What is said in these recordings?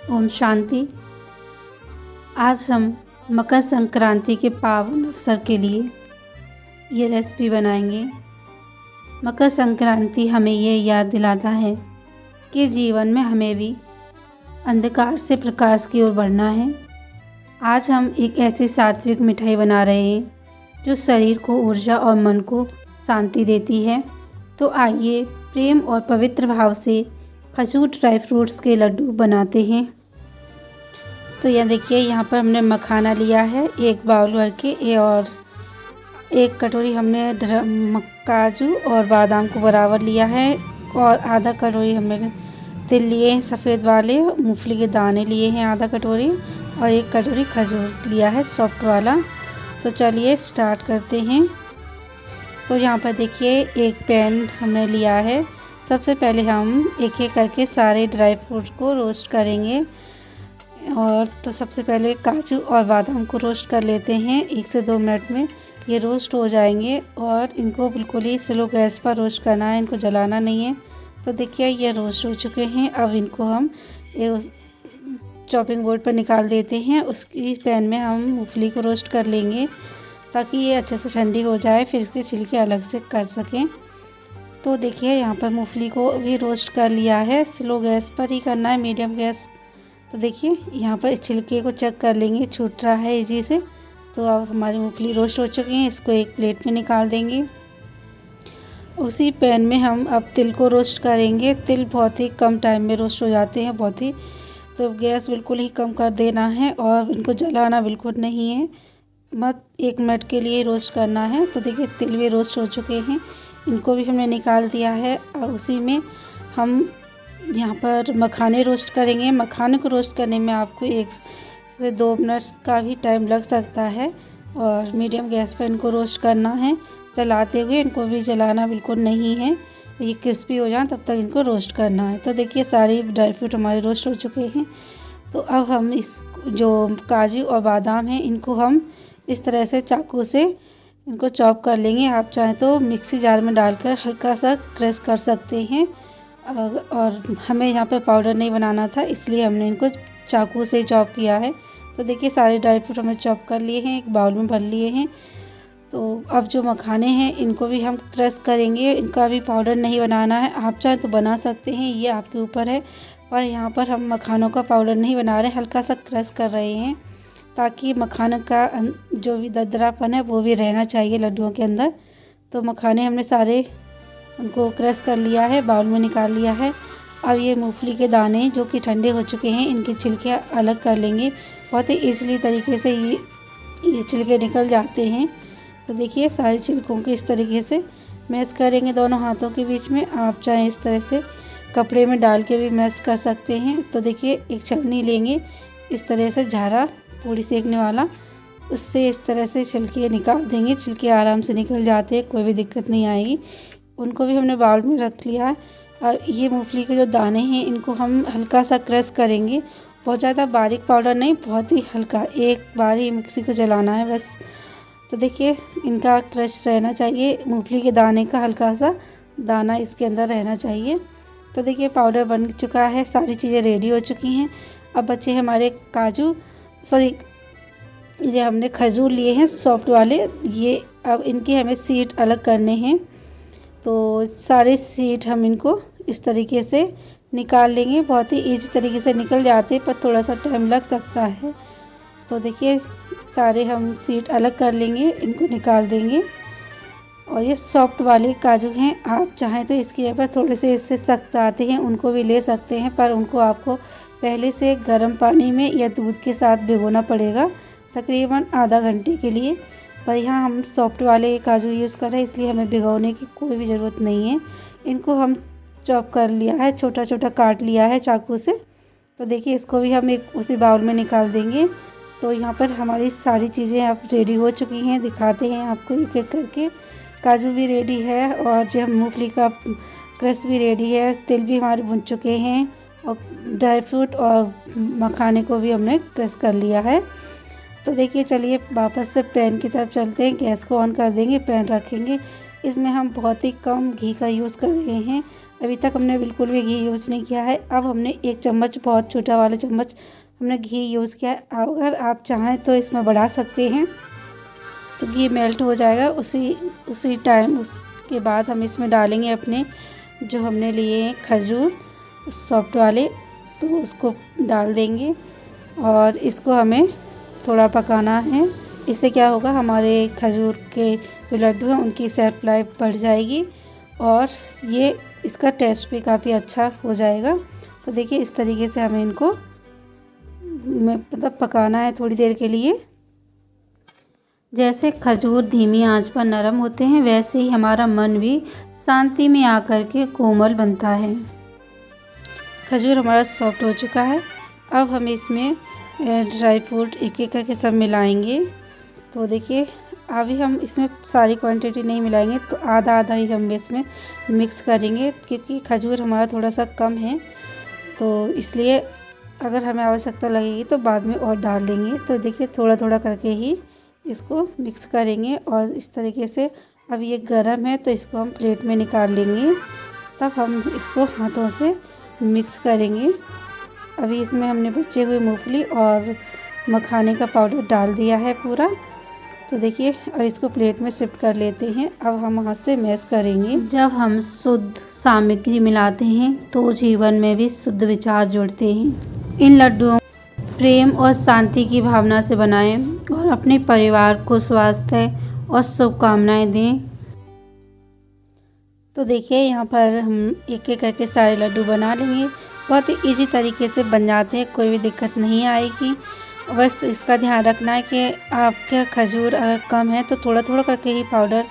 ओम शांति। आज हम मकर संक्रांति के पावन अवसर के लिए ये रेसिपी बनाएंगे। मकर संक्रांति हमें ये याद दिलाता है कि जीवन में हमें भी अंधकार से प्रकाश की ओर बढ़ना है। आज हम एक ऐसी सात्विक मिठाई बना रहे हैं जो शरीर को ऊर्जा और मन को शांति देती है। तो आइए प्रेम और पवित्र भाव से खजूर ड्राई फ्रूट्स के लड्डू बनाते हैं। तो यह देखिए, यहाँ पर हमने मखाना लिया है एक बाउल भर के, और एक कटोरी हमने काजू और बादाम को बराबर लिया है, और आधा कटोरी हमने तिल लिए हैं सफ़ेद वाले, मूंगफली के दाने लिए हैं आधा कटोरी, और एक कटोरी खजूर लिया है सॉफ्ट वाला। तो चलिए स्टार्ट करते हैं। तो यहाँ पर देखिए एक पैन हमने लिया है। सबसे पहले हम एक एक करके सारे ड्राई फ्रूट को रोस्ट करेंगे। और तो सबसे पहले काजू और बादाम को रोस्ट कर लेते हैं। 1 से 2 मिनट में ये रोस्ट हो जाएंगे, और इनको बिल्कुल ही स्लो गैस पर रोस्ट करना है, इनको जलाना नहीं है। तो देखिए ये रोस्ट हो चुके हैं। अब इनको हम चॉपिंग बोर्ड पर निकाल देते हैं। उसकी पैन में हम मूंगफली को रोस्ट कर लेंगे ताकि ये अच्छे से ठंडी हो जाए, फिर इसके छिलके अलग से कर सकें। तो देखिए यहाँ पर मूंगफली को भी रोस्ट कर लिया है। स्लो गैस पर ही करना है, मीडियम गैस। तो देखिए यहाँ पर छिलके को चेक कर लेंगे, छूट रहा है इजी से। तो अब हमारी मूंगफली रोस्ट हो चुकी हैं, इसको एक प्लेट में निकाल देंगे। उसी पैन में हम अब तिल को रोस्ट करेंगे। तिल बहुत ही कम टाइम में रोस्ट हो जाते हैं, बहुत ही। तो गैस बिल्कुल ही कम कर देना है, और इनको जलाना बिल्कुल नहीं है, मत 1 मिनट के लिए रोस्ट करना है। तो देखिए तिल भी रोस्ट हो चुके हैं, इनको भी हमने निकाल दिया है। और उसी में हम यहाँ पर मखाने रोस्ट करेंगे। मखाने को रोस्ट करने में आपको 1 से 2 मिनट का भी टाइम लग सकता है, और मीडियम गैस पर इनको रोस्ट करना है चलाते हुए। इनको भी जलाना बिल्कुल नहीं है, ये क्रिस्पी हो जाए तब तक इनको रोस्ट करना है। तो देखिए सारी ड्राई फ्रूट हमारे रोस्ट हो चुके हैं। तो अब हम इस जो काजू और बादाम हैं इनको हम इस तरह से चाकू से इनको चॉप कर लेंगे। आप चाहें तो मिक्सी जार में डालकर हल्का सा क्रश कर सकते हैं, और हमें यहाँ पे पाउडर नहीं बनाना था, इसलिए हमने इनको चाकू से चॉप किया है। तो देखिए सारे ड्राई फ्रूट हमने चॉप कर लिए हैं, एक बाउल में भर लिए हैं। तो अब जो मखाने हैं इनको भी हम क्रश करेंगे, इनका भी पाउडर नहीं बनाना है। आप चाहें तो बना सकते हैं, ये आपके ऊपर है, पर यहाँ पर हम मखानों का पाउडर नहीं बना रहे, हल्का सा क्रश कर रहे हैं ताकि मखाने का जो भी दरदरापन है वो भी रहना चाहिए लड्डुओं के अंदर। तो मखाने हमने सारे उनको क्रश कर लिया है, बाउल में निकाल लिया है। अब ये मूंगफली के दाने जो कि ठंडे हो चुके हैं, इनके छिलके अलग कर लेंगे। बहुत ही ईज़िली तरीके से ये छिलके निकल जाते हैं। तो देखिए सारे छिलकों को इस तरीके से मैश करेंगे दोनों हाथों के बीच में। आप चाहें इस तरह से कपड़े में डाल के भी मैश कर सकते हैं। तो देखिए एक छलनी लेंगे, इस तरह से झारा पूड़ी सेकने वाला, उससे इस तरह से छिलके निकाल देंगे। छिलके आराम से निकल जाते हैं, कोई भी दिक्कत नहीं आएगी। उनको भी हमने बाउल में रख लिया है। और ये मूंगफली के जो दाने हैं इनको हम हल्का सा क्रश करेंगे, बहुत ज़्यादा बारीक पाउडर नहीं, बहुत ही हल्का, एक बार ही मिक्सी को चलाना है बस। तो देखिए इनका क्रश रहना चाहिए, मूंगफली के दाने का हल्का सा दाना इसके अंदर रहना चाहिए। तो देखिए पाउडर बन चुका है, सारी चीज़ें रेडी हो चुकी हैं। अब बचे हमारे ये हमने खजूर लिए हैं सॉफ्ट वाले, ये अब इनके हमें सीड अलग करने हैं। तो सारे सीड हम इनको इस तरीके से निकाल लेंगे। बहुत ही ईजी तरीके से निकल जाते हैं, पर थोड़ा सा टाइम लग सकता है। तो देखिए सारे हम सीड अलग कर लेंगे, इनको निकाल देंगे। और ये सॉफ्ट वाले काजू हैं, आप चाहें तो इसकी जगह थोड़े से इससे सख्त आते हैं उनको भी ले सकते हैं, पर उनको आपको पहले से गर्म पानी में या दूध के साथ भिगोना पड़ेगा तकरीबन आधा घंटे के लिए। पर यहाँ हम सॉफ्ट वाले काजू यूज़ कर रहे हैं, इसलिए हमें भिगोने की कोई भी ज़रूरत नहीं है। इनको हम चॉप कर लिया है, छोटा छोटा काट लिया है चाकू से। तो देखिए इसको भी हम एक उसी बाउल में निकाल देंगे। तो यहाँ पर हमारी सारी चीज़ें अब रेडी हो चुकी हैं, दिखाते हैं आपको एक एक करके। काजू भी रेडी है, और जो मूंगफली का क्रश भी रेडी है, तिल भी हमारे भुन चुके हैं, और ड्राई फ्रूट और मखाने को भी हमने क्रश कर लिया है। तो देखिए चलिए वापस से पैन की तरफ चलते हैं। गैस को ऑन कर देंगे, पैन रखेंगे। इसमें हम बहुत ही कम घी का यूज़ कर रहे हैं। अभी तक हमने बिल्कुल भी घी यूज़ नहीं किया है। अब हमने 1 चम्मच, बहुत छोटा वाला चम्मच हमने घी यूज़ किया है। अगर आप चाहें तो इसमें बढ़ा सकते हैं, तो घी मेल्ट हो जाएगा। उसी टाइम उसके बाद हम इसमें डालेंगे अपने जो हमने लिए हैं खजूर सॉफ्ट वाले, तो उसको डाल देंगे और इसको हमें थोड़ा पकाना है। इससे क्या होगा, हमारे खजूर के जो लड्डू हैं उनकी शेल्फ लाइफ बढ़ जाएगी और ये इसका टेस्ट भी काफ़ी अच्छा हो जाएगा। तो देखिए इस तरीके से हमें इनको मतलब पकाना है थोड़ी देर के लिए। जैसे खजूर धीमी आंच पर नरम होते हैं, वैसे ही हमारा मन भी शांति में आकर के कोमल बनता है। खजूर हमारा सॉफ्ट हो चुका है। अब हम इसमें ड्राई फ्रूट एक एक करके सब मिलाएंगे। तो देखिए अभी हम इसमें सारी क्वांटिटी नहीं मिलाएंगे, तो आधा आधा ही हम इसमें मिक्स करेंगे, क्योंकि खजूर हमारा थोड़ा सा कम है, तो इसलिए अगर हमें आवश्यकता लगेगी तो बाद में और डाल लेंगे। तो देखिए थोड़ा थोड़ा करके ही इसको मिक्स करेंगे और इस तरीके से। अब ये गर्म है तो इसको हम प्लेट में निकाल लेंगे, तब हम इसको हाथों से मिक्स करेंगे। अभी इसमें हमने बचे हुए मूंगफली और मखाने का पाउडर डाल दिया है पूरा। तो देखिए अब इसको प्लेट में शिफ्ट कर लेते हैं। अब हम हाथ से मैश करेंगे। जब हम शुद्ध सामग्री मिलाते हैं तो जीवन में भी शुद्ध विचार जुड़ते हैं। इन लड्डुओं प्रेम और शांति की भावना से बनाएं और अपने परिवार को स्वास्थ्य और शुभकामनाएं दें। तो देखिए यहाँ पर हम एक एक करके सारे लड्डू बना लेंगे। बहुत ही ईजी तरीके से बन जाते हैं, कोई भी दिक्कत नहीं आएगी। बस इसका ध्यान रखना है कि आपका खजूर अगर कम है तो थोड़ा थोड़ा करके ही पाउडर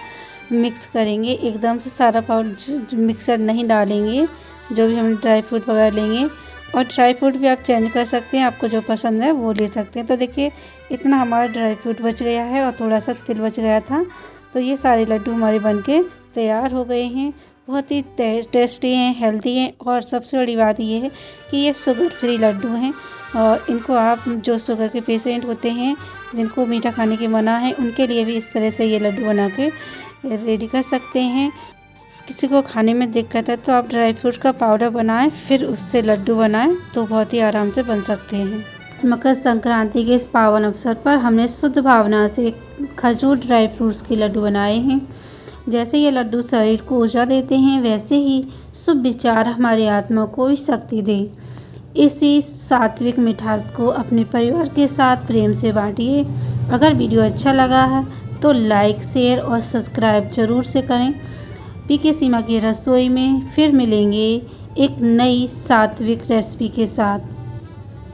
मिक्स करेंगे, एकदम से सारा पाउडर मिक्सर नहीं डालेंगे। जो भी हम ड्राई फ्रूट वगैरह लेंगे, और ड्राई फ्रूट भी आप चेंज कर सकते हैं, आपको जो पसंद है वो ले सकते हैं। तो देखिए इतना हमारा ड्राई फ्रूट बच गया है और थोड़ा सा तिल बच गया था। तो ये सारे लड्डू हमारे बनके तैयार हो गए हैं। बहुत ही टेस्टी हैं, हेल्दी हैं, और सबसे बड़ी बात ये है कि ये शुगर फ्री लड्डू हैं। और इनको आप जो शुगर के पेशेंट होते हैं, जिनको मीठा खाने की मना है, उनके लिए भी इस तरह से ये लड्डू बना के रेडी कर सकते हैं। किसी को खाने में दिक्कत है तो आप ड्राई फ्रूट का पाउडर बनाएं, फिर उससे लड्डू बनाएं, तो बहुत ही आराम से बन सकते हैं। मकर संक्रांति के इस पावन अवसर पर हमने शुद्ध भावना से खजूर ड्राई फ्रूट्स के लड्डू बनाए हैं। जैसे ये लड्डू शरीर को ऊर्जा देते हैं, वैसे ही शुभ विचार हमारी आत्मा को भी शक्ति दें। इसी सात्विक मिठास को अपने परिवार के साथ प्रेम से बांटिए। अगर वीडियो अच्छा लगा है तो लाइक, शेयर और सब्सक्राइब जरूर से करें। पीके सीमा की रसोई में फिर मिलेंगे एक नई सात्विक रेसिपी के साथ।